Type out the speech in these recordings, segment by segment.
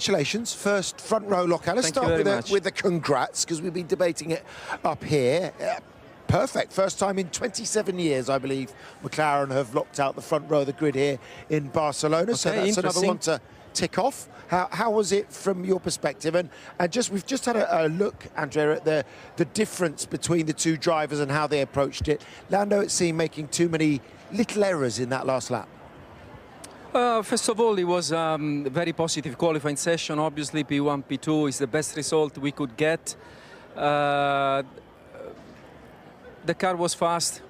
congratulations, first front row lockout. Let's Thank you start with the congrats, because we've been debating it up here. Perfect, first time in 27 years, I believe, McLaren have locked out the front row of the grid here in Barcelona. Okay, so that's another one to tick off. How was it from your perspective? And we've just had a look, Andrea, at the difference between the two drivers and how they approached it. Lando, it seemed, making too many little errors in that last lap. First of all, it was a very positive qualifying session. Obviously, P1, P2 is the best result we could get. The car was fast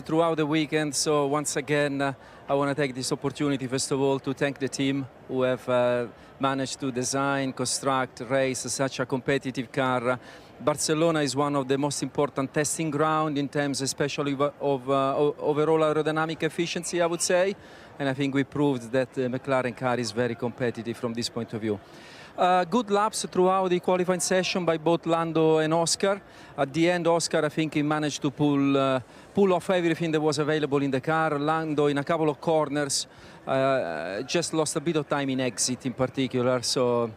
throughout the weekend. So once again, I want to take this opportunity, first of all, to thank the team who have managed to design, construct, race such a competitive car. Barcelona is one of the most important testing ground in terms especially of overall aerodynamic efficiency, I would say. And I think we proved that the McLaren car is very competitive from this point of view. Good laps throughout the qualifying session by both Lando and Oscar. At the end, Oscar, I think he managed to pull off everything that was available in the car. Lando, in a couple of corners, just lost a bit of time in exit in particular. So,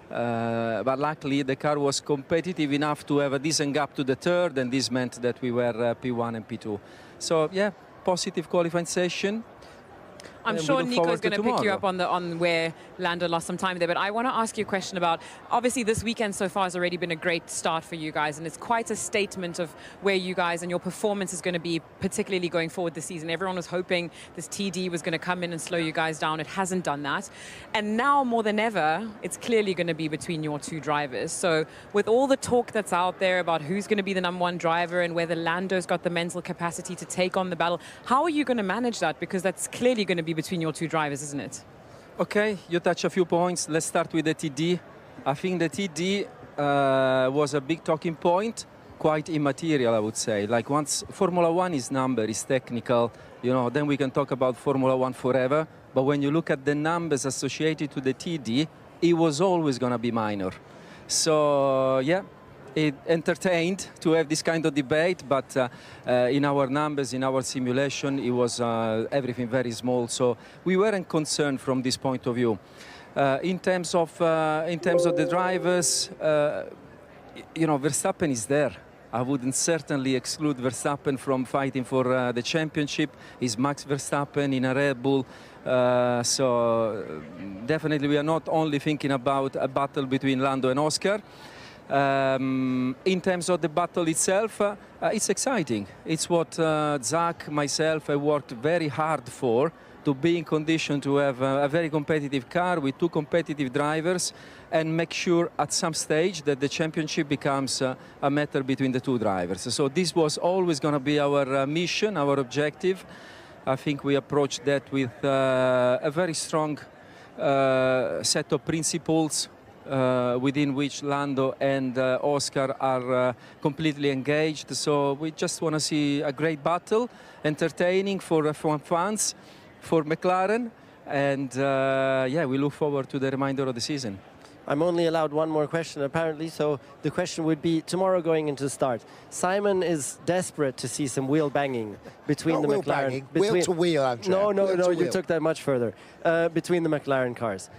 but luckily, the car was competitive enough to have a decent gap to the third, and this meant that we were P1 and P2. So, yeah, positive qualifying session. I'm sure Nico's going to pick you up on where Lando lost some time there, but I want to ask you a question about, obviously this weekend so far has already been a great start for you guys, and it's quite a statement of where you guys and your performance is going to be, particularly going forward this season. Everyone was hoping this TD was going to come in and slow you guys down. It hasn't done that. And now more than ever, it's clearly going to be between your two drivers. So with all the talk that's out there about who's going to be the #1 driver and whether Lando's got the mental capacity to take on the battle, how are you going to manage that? Because that's clearly going to be between your two drivers, isn't it? Okay, you touch a few points. Let's start with the TD. I think the TD was a big talking point, quite immaterial, I would say. Like, once Formula One is number, is technical, you know, then we can talk about Formula One forever. But when you look at the numbers associated to the TD, it was always going to be minor. So, yeah, it entertained to have this kind of debate, but in our numbers, in our simulation, it was everything very small. So we weren't concerned from this point of view. In terms of the drivers, you know, Verstappen is there. I wouldn't certainly exclude Verstappen from fighting for the championship. He's Max Verstappen in a Red Bull. So definitely we are not only thinking about a battle between Lando and Oscar. In terms of the battle itself, it's exciting. It's what Zak, myself, have worked very hard for, to be in condition to have a very competitive car with two competitive drivers and make sure at some stage that the championship becomes a matter between the two drivers. So this was always going to be our mission, our objective. I think we approached that with a very strong set of principles within which Lando and Oscar are completely engaged. So we just want to see a great battle, entertaining for F1 fans, for McLaren, and yeah, we look forward to the remainder of the season. I'm only allowed one more question, apparently, so the question would be, tomorrow going into the start, Simon is desperate to see some wheel banging between the McLaren... Wheel to wheel, Andrea. No, you took that much further. Between the McLaren cars.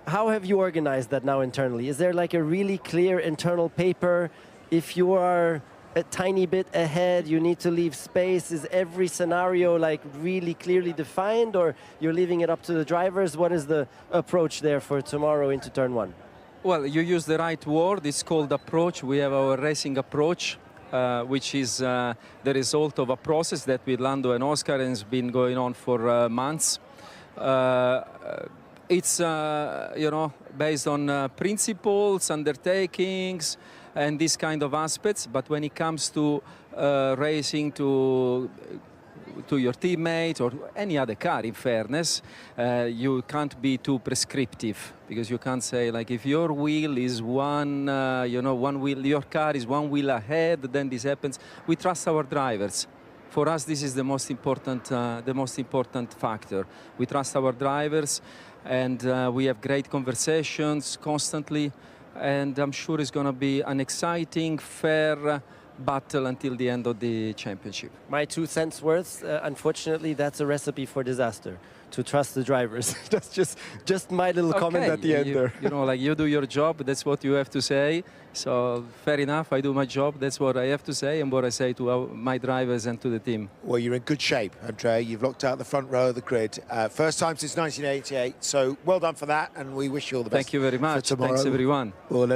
How have you organized that now internally? Is there like a really clear internal paper? If you are a tiny bit ahead, you need to leave space. Is every scenario like really clearly defined, or you're leaving it up to the drivers? What is the approach there for tomorrow into turn 1? Well, you use the right word. It's called approach. We have our racing approach, which is the result of a process that with Lando and Oscar has been going on for months. It's, you know, based on principles, undertakings, and these kind of aspects. But when it comes to racing to your teammate or any other car, in fairness, you can't be too prescriptive, because you can't say, like, if your wheel is one, you know, one wheel, your car is one wheel ahead, then this happens. We trust our drivers. For us, this is the most important factor. We trust our drivers, and we have great conversations constantly, and I'm sure it's going to be an exciting, fair battle until the end of the championship. My 2 cents worth, unfortunately, that's a recipe for disaster. To trust the drivers. That's just my little comment at the end there. You know, like, you do your job, that's what you have to say. So fair enough, I do my job, that's what I have to say and what I say to my drivers and to the team. Well, you're in good shape, Andrea. You've looked out the front row of the grid. First time since 1988, so well done for that, and we wish you all the best. Thank you very much. For tomorrow. Thanks, everyone. Well,